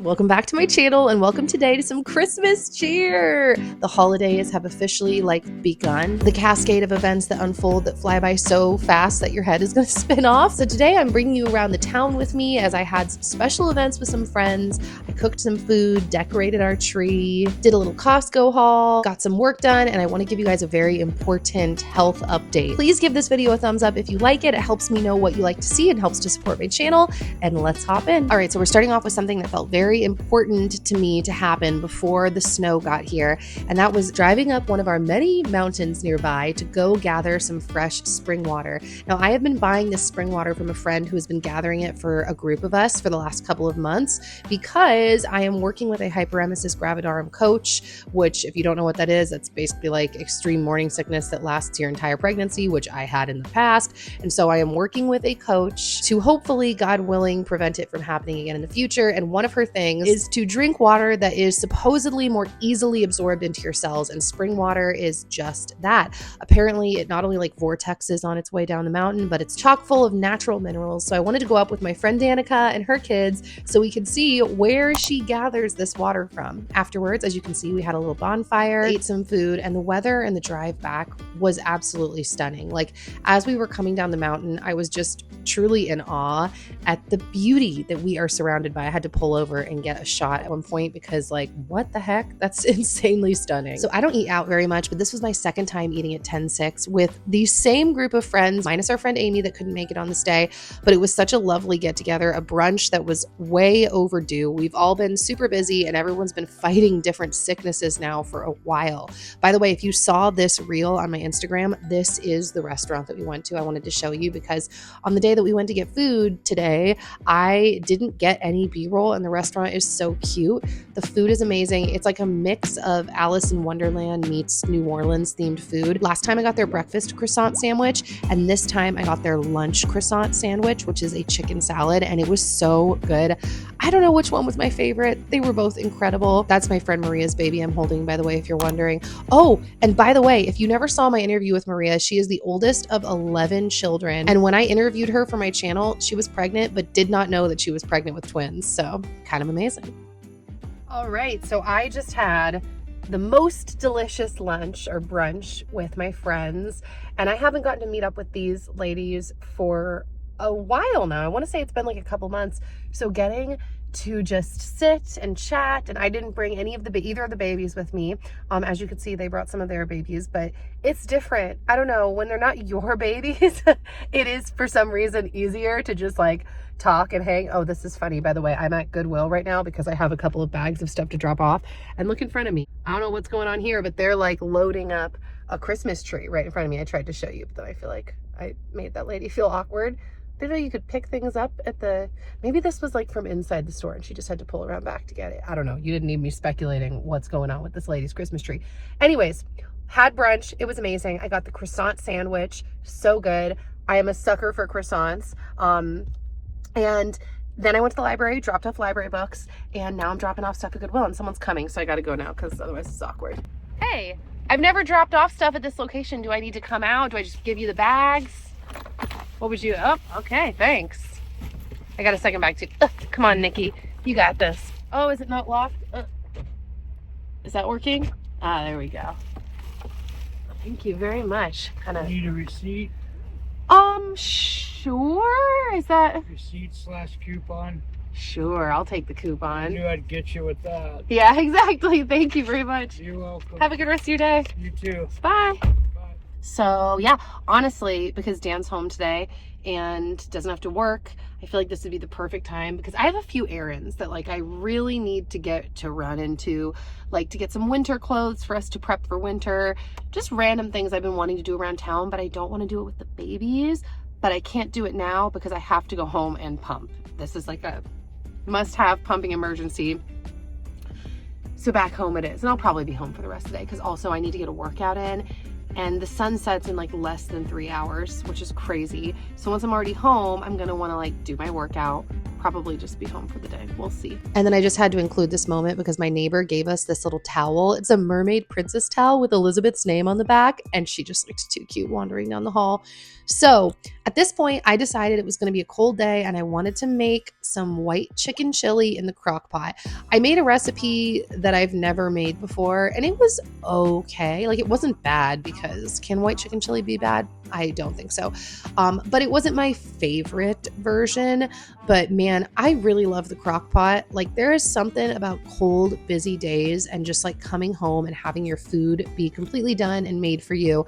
Welcome back to my channel and welcome today to some Christmas cheer. The holidays have officially begun. The cascade of events that unfold that fly by so fast that your head is going to spin off. So today I'm bringing you around the town with me as I had some special events with some friends. I cooked some food, decorated our tree, did a little Costco haul, got some work done, and I want to give you guys a very important health update. Please give this video a thumbs up if you like it. It helps me know what you like to see and helps to support my channel. And let's hop in. All right, so we're starting off with something that felt very important to me to happen before the snow got here, and that was driving up one of our many mountains nearby to go gather some fresh spring water. Now, I have been buying this spring water from a friend who has been gathering it for a group of us for the last couple of months because I am working with a Hyperemesis Gravidarum coach, which, if you don't know what that is, that's basically like extreme morning sickness that lasts your entire pregnancy, which I had in the past. And so I am working with a coach to hopefully, God willing, prevent it from happening again in the future. And one of her things is to drink water that is supposedly more easily absorbed into your cells, and spring water is just that. Apparently, it not only vortexes on its way down the mountain, but it's chock full of natural minerals. So I wanted to go up with my friend Danika and her kids so we could see where she gathers this water from. Afterwards, as you can see, we had a little bonfire, ate some food, and the weather and the drive back was absolutely stunning. As we were coming down the mountain, I was just truly in awe at the beauty that we are surrounded by. I had to pull over and get a shot at one point because what the heck? That's insanely stunning. So I don't eat out very much, but this was my second time eating at 10-6 with the same group of friends, minus our friend Amy that couldn't make it on this day, but it was such a lovely get together, a brunch that was way overdue. We've all been super busy and everyone's been fighting different sicknesses now for a while. By the way, if you saw this reel on my Instagram, this is the restaurant that we went to. I wanted to show you because on the day that we went to get food today, I didn't get any B-roll and the restaurant is so cute. The food is amazing. It's like a mix of Alice in Wonderland meets New Orleans themed food. Last time I got their breakfast croissant sandwich, and this time I got their lunch croissant sandwich, which is a chicken salad, and it was so good. I don't know which one was my favorite. They were both incredible. That's my friend Maria's baby I'm holding, by the way, if you're wondering. Oh, and by the way, if you never saw my interview with Maria, she is the oldest of 11 children. And when I interviewed her for my channel, she was pregnant, but did not know that she was pregnant with twins. So kind of amazing. All right, so I just had the most delicious lunch or brunch with my friends, and I haven't gotten to meet up with these ladies for a while now. I want to say it's been a couple months. So getting to just sit and chat, and I didn't bring any of either of the babies with me. As you can see, they brought some of their babies, but it's different. I don't know, when they're not your babies, it is for some reason easier to just talk and hang. Oh, this is funny, by the way. I'm at Goodwill right now because I have a couple of bags of stuff to drop off, and look in front of me. I don't know what's going on here, but they're loading up a Christmas tree right in front of me. I tried to show you, but then I feel like I made that lady feel awkward. Didn't know you could pick things up at maybe this was from inside the store and she just had to pull around back to get it. I don't know. You didn't need me speculating what's going on with this lady's Christmas tree. Anyways, had brunch. It was amazing. I got the croissant sandwich. So good. I am a sucker for croissants. And then I went to the library, dropped off library books, and now I'm dropping off stuff at Goodwill, and someone's coming, so I got to go now because otherwise it's awkward. Hey, I've never dropped off stuff at this location. Do I need to come out? Do I just give you the bags? What would you? Oh, okay, thanks. I got a second bag too. Come on, Nikki. You got this. Oh, is it not locked? Is that working? Ah, there we go. Thank you very much. Need a receipt? Sure. Is that Receipt/coupon? Sure, I'll take the coupon. I knew I'd get you with that. Yeah, exactly. Thank you very much. You're welcome. Have a good rest of your day. You too. Bye. Bye. So yeah, honestly, because Dan's home today and doesn't have to work, I feel like this would be the perfect time because I have a few errands that I really need to get to run into, to get some winter clothes for us to prep for winter, just random things I've been wanting to do around town, but I don't want to do it with the babies, but I can't do it now because I have to go home and pump. This is a must-have pumping emergency. So back home it is, and I'll probably be home for the rest of the day because also I need to get a workout in. And the sun sets in less than 3 hours, which is crazy. So once I'm already home, I'm gonna wanna do my workout, probably just be home for the day. We'll see. And then I just had to include this moment because my neighbor gave us this little towel. It's a mermaid princess towel with Elizabeth's name on the back, and she just looks too cute wandering down the hall. So at this point, I decided it was going to be a cold day and I wanted to make some white chicken chili in the crock pot. I made a recipe that I've never made before and it was okay. Like, it wasn't bad, because can white chicken chili be bad? I don't think so. But it wasn't my favorite version. But man, I really love the crock pot. Like, there is something about cold, busy days and just like coming home and having your food be completely done and made for you,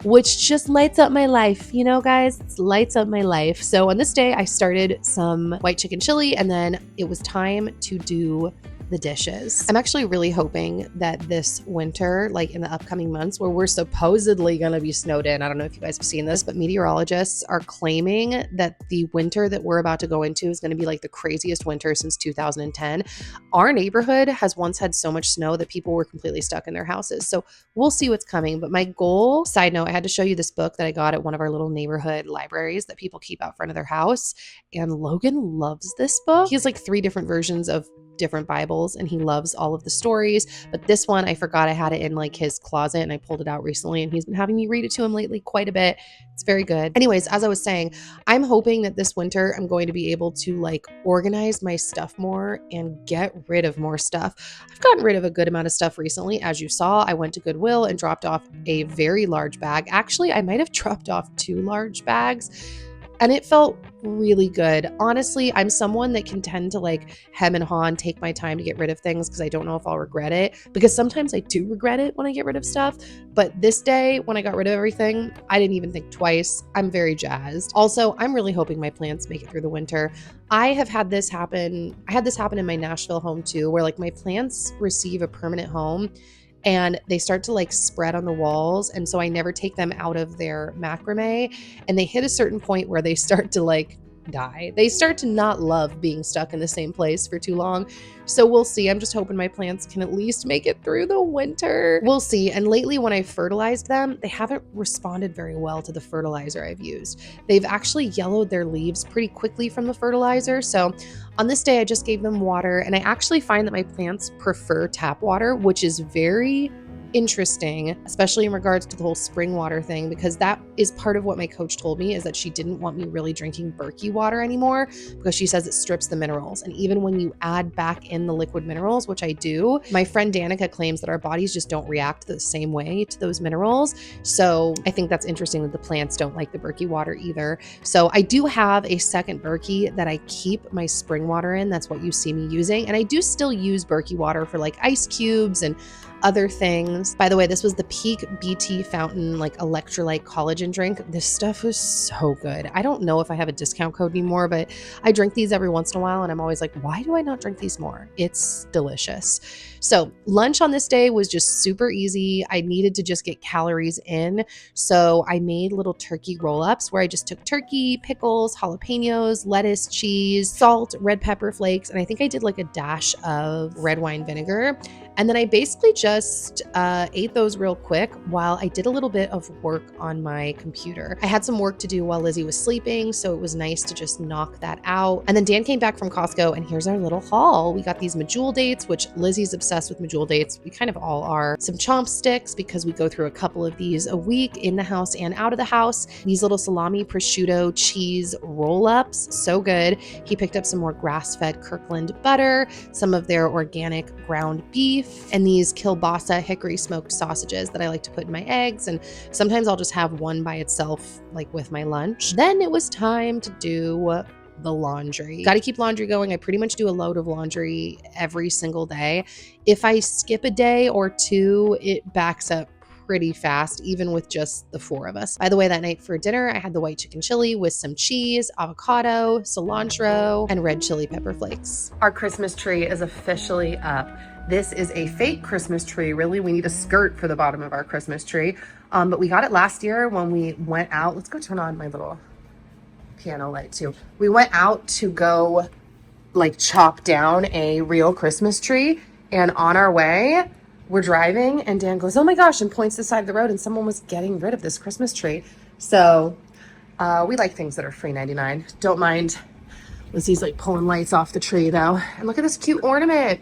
which just lights up my life, you know, guys. It lights up my life. So on this day, I started some white chicken chili, and then it was time to do the dishes. I'm actually really hoping that this winter, like in the upcoming months where we're supposedly going to be snowed in, I don't know if you guys have seen this, but meteorologists are claiming that the winter that we're about to go into is going to be like the craziest winter since 2010. Our neighborhood has once had so much snow that people were completely stuck in their houses. So we'll see what's coming. But my goal, side note, I had to show you this book that I got at one of our little neighborhood libraries that people keep out front of their house. And Logan loves this book. He has like 3 different versions of different Bibles and he loves all of the stories, but this one, I forgot I had it in like his closet and I pulled it out recently and he's been having me read it to him lately quite a bit. It's very good. Anyways, as I was saying, I'm hoping that this winter I'm going to be able to like organize my stuff more and get rid of more stuff. I've gotten rid of a good amount of stuff recently. As you saw, I went to Goodwill and dropped off a very large bag. Actually, I might have dropped off 2 large bags. And it felt really good. Honestly, I'm someone that can tend to like hem and haw and take my time to get rid of things because I don't know if I'll regret it. Because sometimes I do regret it when I get rid of stuff. But this day, when I got rid of everything, I didn't even think twice. I'm very jazzed. Also, I'm really hoping my plants make it through the winter. I have had this happen. I had this happen in my Nashville home too, where like my plants receive a permanent home and they start to like spread on the walls. And so I never take them out of their macrame, and they hit a certain point where they start to like die. They start to not love being stuck in the same place for too long. So we'll see. I'm just hoping my plants can at least make it through the winter. We'll see. And lately when I fertilized them, they haven't responded very well to the fertilizer I've used. They've actually yellowed their leaves pretty quickly from the fertilizer. So on this day, I just gave them water, and I actually find that my plants prefer tap water, which is very interesting, especially in regards to the whole spring water thing, because that is part of what my coach told me, is that she didn't want me really drinking Berkey water anymore because she says it strips the minerals. And even when you add back in the liquid minerals, which I do, my friend Danika claims that our bodies just don't react the same way to those minerals. So I think that's interesting that the plants don't like the Berkey water either. So I do have a second Berkey that I keep my spring water in. That's what you see me using. And I do still use Berkey water for like ice cubes and other things. By the way, this was the Peak BT Fountain like electrolyte collagen drink. This stuff was so good. I don't know if I have a discount code anymore, but I drink these every once in a while and I'm always like, why do I not drink these more? It's delicious. So lunch on this day was just super easy. I needed to just get calories in. So I made little turkey roll-ups where I just took turkey, pickles, jalapenos, lettuce, cheese, salt, red pepper flakes, and I think I did like a dash of red wine vinegar. And then I basically just ate those real quick while I did a little bit of work on my computer. I had some work to do while Lizzie was sleeping, so it was nice to just knock that out. And then Dan came back from Costco, and here's our little haul. We got these medjool dates, which Lizzie's obsessed with medjool dates. We kind of all are. Some chomp sticks, because we go through a couple of these a week in the house and out of the house. These little salami prosciutto cheese roll-ups, so good. He picked up some more grass-fed Kirkland butter, some of their organic ground beef, and these kielbasa hickory smoked sausages that I like to put in my eggs, and sometimes I'll just have one by itself like with my lunch. Then it was time to do the laundry. Got to keep laundry going. I pretty much do a load of laundry every single day. If I skip a day or two, it backs up pretty fast, even with just the 4 of us. By the way, that night for dinner, I had the white chicken chili with some cheese, avocado, cilantro, and red chili pepper flakes. Our Christmas tree is officially up. This is a fake Christmas tree. Really, we need a skirt for the bottom of our Christmas tree. But we got it last year when we went out. Let's go turn on my little piano light too. We went out to go like chop down a real Christmas tree. And on our way, we're driving and Dan goes, oh my gosh, and points to the side of the road and someone was getting rid of this Christmas tree. So we like things that are free 99. Don't mind Lizzie's like pulling lights off the tree though. And look at this cute ornament.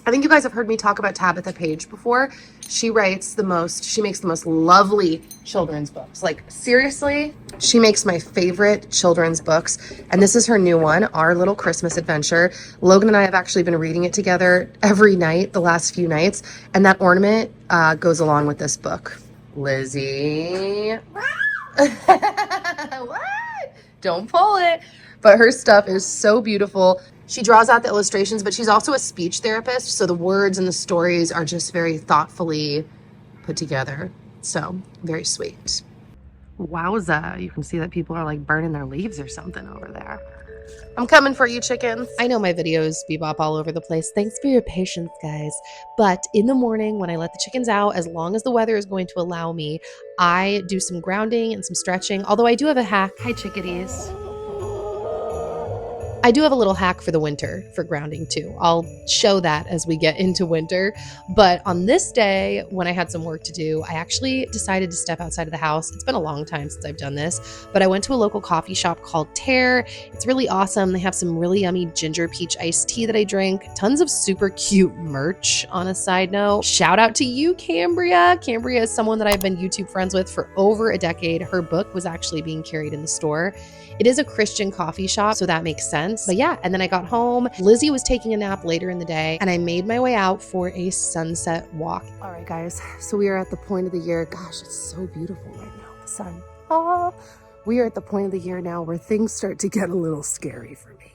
I think you guys have heard me talk about Tabitha Page before. She makes the most lovely children's books. Like seriously, she makes my favorite children's books. And this is her new one, Our Little Christmas Adventure. Logan and I have actually been reading it together every night, the last few nights. And that ornament goes along with this book. Lizzie. What? Don't pull it. But her stuff is so beautiful. She draws out the illustrations, but she's also a speech therapist. So the words and the stories are just very thoughtfully put together. So very sweet. Wowza. You can see that people are like burning their leaves or something over there. I'm coming for you, chickens. I know my videos bebop all over the place. Thanks for your patience, guys. But in the morning when I let the chickens out, as long as the weather is going to allow me, I do some grounding and some stretching. Although I do have a hack. Hi, chickadees. I do have a little hack for the winter for grounding too. I'll show that as we get into winter. But on this day, when I had some work to do, I actually decided to step outside of the house. It's been a long time since I've done this, but I went to a local coffee shop called Tear. It's really awesome. They have some really yummy ginger peach iced tea that I drink. Tons of super cute merch on a side note. Shout out to you, Cambria. Cambria is someone that I've been YouTube friends with for over a decade. Her book was actually being carried in the store. It is a Christian coffee shop, so that makes sense. But yeah, and then I got home. Lizzie was taking a nap later in the day, and I made my way out for a sunset walk. All right, guys, so we are at the point of the year. Gosh, it's so beautiful right now, the sun. Oh, we are at the point of the year now where things start to get a little scary for me.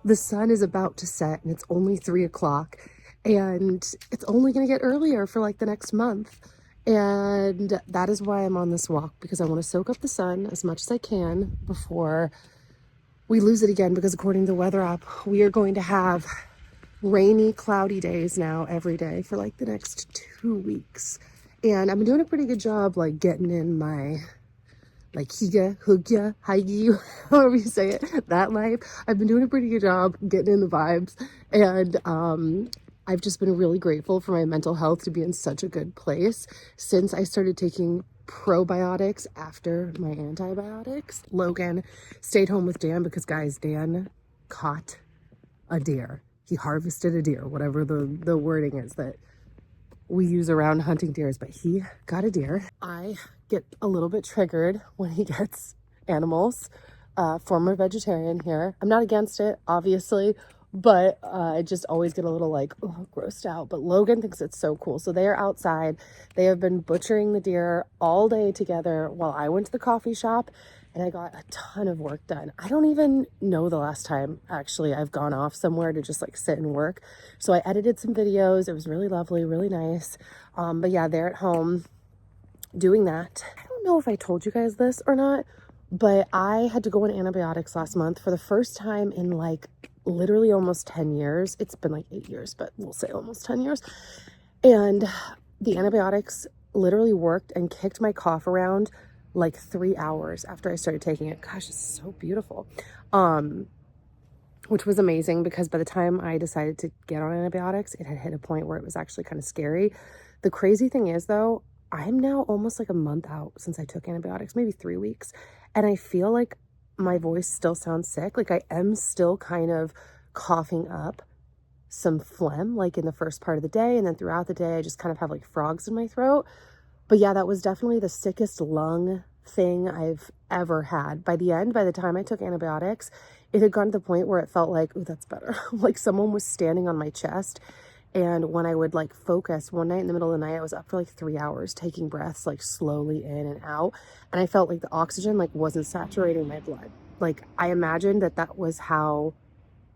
The sun is about to set, and it's only 3 o'clock, and it's only going to get earlier for like the next month. And that is why I'm on this walk, because I want to soak up the sun as much as I can before we lose it again, because according to the weather app, we are going to have rainy, cloudy days now every day for like the next 2 weeks. And I've been doing a pretty good job like getting in my like higa, hugya, haigi, however you say it, that life. I've been doing a pretty good job getting in the vibes. And I've just been really grateful for my mental health to be in such a good place since I started taking probiotics after my antibiotics. Logan stayed home with Dan because, guys, Dan caught a deer. He harvested a deer, whatever the wording is that we use around hunting deers, but he got a deer. I get a little bit triggered when he gets animals. Former vegetarian here. I'm not against it, obviously, but I just always get a little like grossed out. But Logan thinks it's so cool. So they are outside. They have been butchering the deer all day together while I went to the coffee shop, and I got a ton of work done. I don't even know the last time actually I've gone off somewhere to just like sit and work. So I edited some videos. It was really lovely, really nice. But yeah, they're at home doing that. I don't know if I told you guys this or not, but I had to go on antibiotics last month for the first time in like literally almost 10 years. It's been like 8 years, but we'll say almost 10 years. And the antibiotics literally worked and kicked my cough around like 3 hours after I started taking it. Gosh, it's so beautiful. Which was amazing because by the time I decided to get on antibiotics, it had hit a point where it was actually kind of scary. The crazy thing is though, I'm now almost like a month out since I took antibiotics, maybe 3 weeks. And I feel like my voice still sounds sick. Like I am still kind of coughing up some phlegm, like in the first part of the day. And then throughout the day, I just kind of have like frogs in my throat. But yeah, that was definitely the sickest lung thing I've ever had. By the time I took antibiotics, it had gone to the point where it felt like, oh, that's better. Like someone was standing on my chest. And when I would like focus one night in the middle of the night, I was up for like 3 hours taking breaths like slowly in and out. And I felt like the oxygen like wasn't saturating my blood. Like I imagined that was how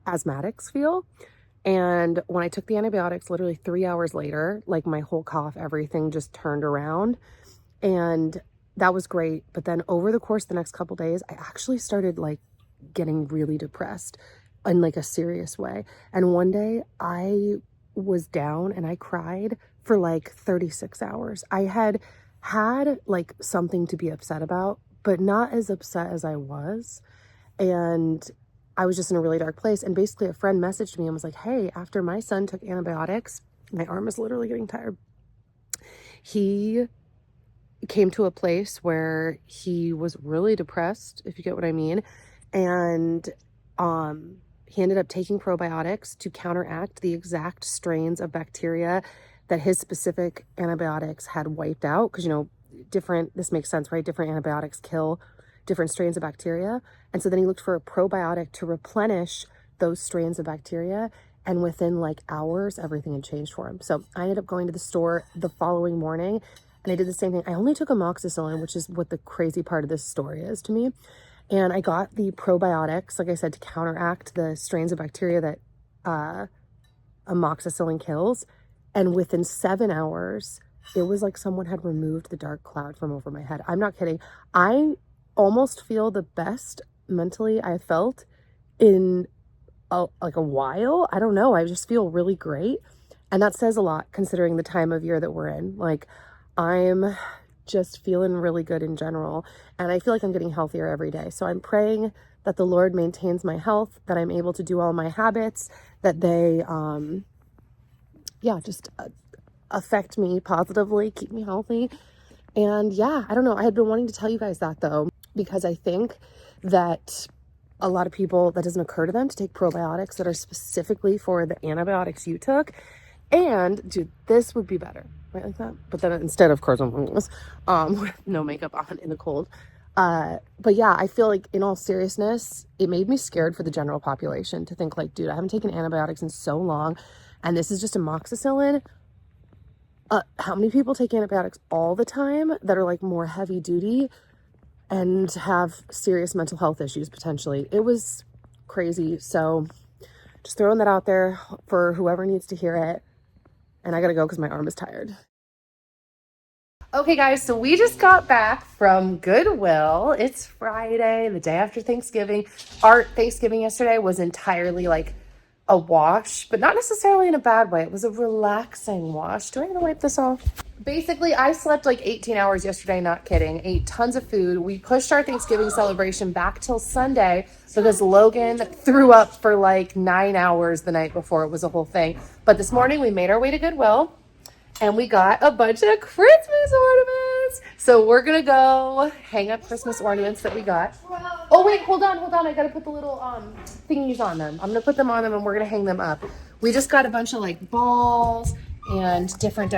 asthmatics feel. And when I took the antibiotics, literally 3 hours later, like my whole cough, everything just turned around. And that was great. But then over the course of the next couple days, I actually started like getting really depressed in like a serious way. And one day I was down and I cried for like 36 hours. I had like something to be upset about, but not as upset as I was. And I was just in a really dark place. And basically a friend messaged me and was like, hey, after my son took antibiotics, my arm is literally getting tired. He came to a place where he was really depressed, if you get what I mean. And he ended up taking probiotics to counteract the exact strains of bacteria that his specific antibiotics had wiped out. Because, you know, this makes sense, right? Different antibiotics kill different strains of bacteria. And so then he looked for a probiotic to replenish those strains of bacteria. And within like hours, everything had changed for him. So I ended up going to the store the following morning and I did the same thing. I only took amoxicillin, which is what the crazy part of this story is to me. And I got the probiotics, like I said, to counteract the strains of bacteria that amoxicillin kills. And within 7 hours, it was like someone had removed the dark cloud from over my head. I'm not kidding. I almost feel the best mentally I felt in like a while. I don't know. I just feel really great. And that says a lot considering the time of year that we're in. Like, I'm just feeling really good in general. And I feel like I'm getting healthier every day. So I'm praying that the Lord maintains my health, that I'm able to do all my habits, that they, just affect me positively, keep me healthy. And yeah, I don't know. I had been wanting to tell you guys that though, because I think that a lot of people, that doesn't occur to them to take probiotics that are specifically for the antibiotics you took. And dude, this would be better, right? Like that. But then instead, of course, I'm doing this with no makeup on in the cold. But yeah, I feel like in all seriousness, it made me scared for the general population to think like, dude, I haven't taken antibiotics in so long. And this is just amoxicillin. How many people take antibiotics all the time that are like more heavy duty and have serious mental health issues potentially? It was crazy. So just throwing that out there for whoever needs to hear it. And I gotta go because my arm is tired. Okay guys, so we just got back from Goodwill. It's Friday, the day after Thanksgiving. Our Thanksgiving yesterday was entirely like a wash, but not necessarily in a bad way. It was a relaxing wash. Do I need to wipe this off? Basically, I slept like 18 hours yesterday, not kidding. Ate tons of food. We pushed our Thanksgiving celebration back till Sunday because Logan threw up for like 9 hours the night before. It was a whole thing. But this morning we made our way to Goodwill and we got a bunch of Christmas ornaments. So we're gonna go hang up Christmas ornaments that we got. Oh wait, hold on. I gotta put the little thingies on them. I'm gonna put them on them and we're gonna hang them up. We just got a bunch of like balls and different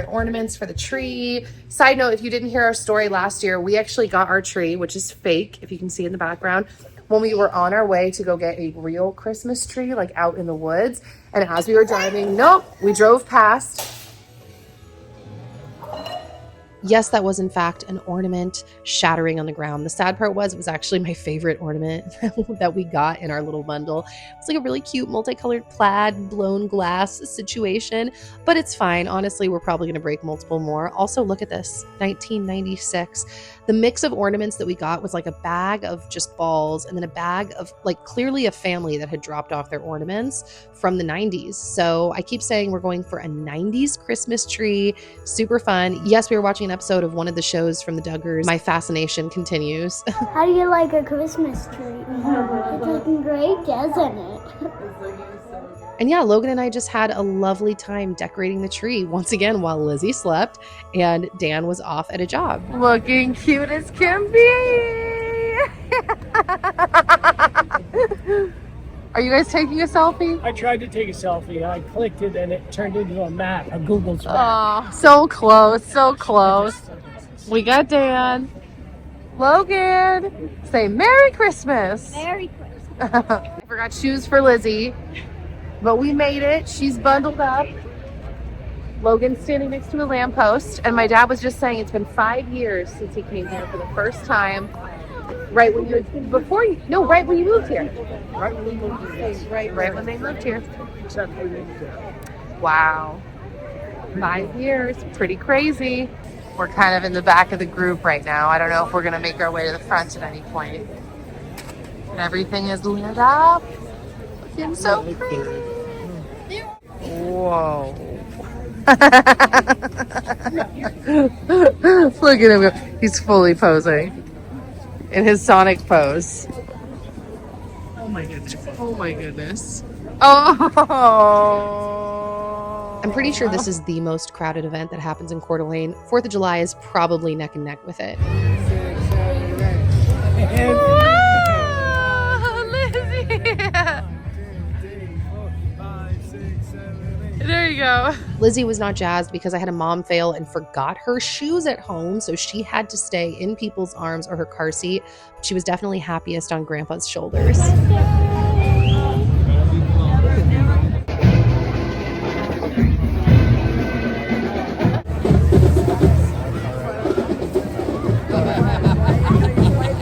ornaments for the tree. Side note, if you didn't hear our story last year, we actually got our tree, which is fake, if you can see in the background, when we were on our way to go get a real Christmas tree, like out in the woods. And as we were driving, we drove past. Yes, that was in fact an ornament shattering on the ground. The sad part was it was actually my favorite ornament that we got in our little bundle. It's like a really cute multicolored plaid blown glass situation, but it's fine. Honestly, we're probably going to break multiple more. Also, look at this, 1996. The mix of ornaments that we got was like a bag of just balls and then a bag of like clearly a family that had dropped off their ornaments from the 90s. So I keep saying we're going for a 90s Christmas tree. Super fun. Yes, we were watching an episode of one of the shows from the Duggars. My fascination continues. How do you like a Christmas tree? It's looking great, doesn't it? And yeah, Logan and I just had a lovely time decorating the tree once again while Lizzie slept and Dan was off at a job. Looking cute as can be. Are you guys taking a selfie? I tried to take a selfie. I clicked it and it turned into a map, a Google map. Oh, so close, so close. We got Dan. Logan, say Merry Christmas. Merry Christmas. I forgot shoes for Lizzie, but we made it. She's bundled up. Logan's standing next to a lamppost, and my dad was just saying it's been 5 years since he came here for the first time. Right when you right when you moved here. Right when we moved here. Right when they moved here. Except we moved here. Wow. 5 years. Pretty crazy. We're kind of in the back of the group right now. I don't know if we're going to make our way to the front at any point. And everything is lit up. Looking so pretty. Whoa. Look at him go. He's fully posing in his Sonic pose. Oh my goodness. Oh my goodness. Oh. I'm pretty sure this is the most crowded event that happens in Coeur d'Alene. 4th of July is probably neck and neck with it. Lizzie. you go. Lizzie was not jazzed because I had a mom fail and forgot her shoes at home, so she had to stay in people's arms or her car seat. She was definitely happiest on Grandpa's shoulders.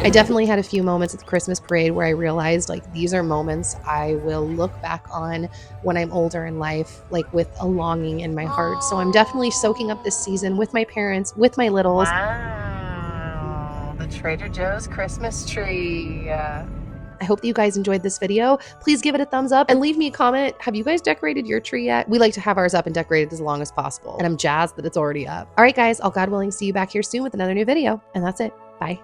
I definitely had a few moments at the Christmas parade where I realized like these are moments I will look back on when I'm older in life, like with a longing in my heart. So I'm definitely soaking up this season with my parents, with my littles. Wow, the Trader Joe's Christmas tree. I hope that you guys enjoyed this video. Please give it a thumbs up and leave me a comment. Have you guys decorated your tree yet? We like to have ours up and decorated as long as possible. And I'm jazzed that it's already up. All right, guys, all God willing, see you back here soon with another new video. And that's it. Bye.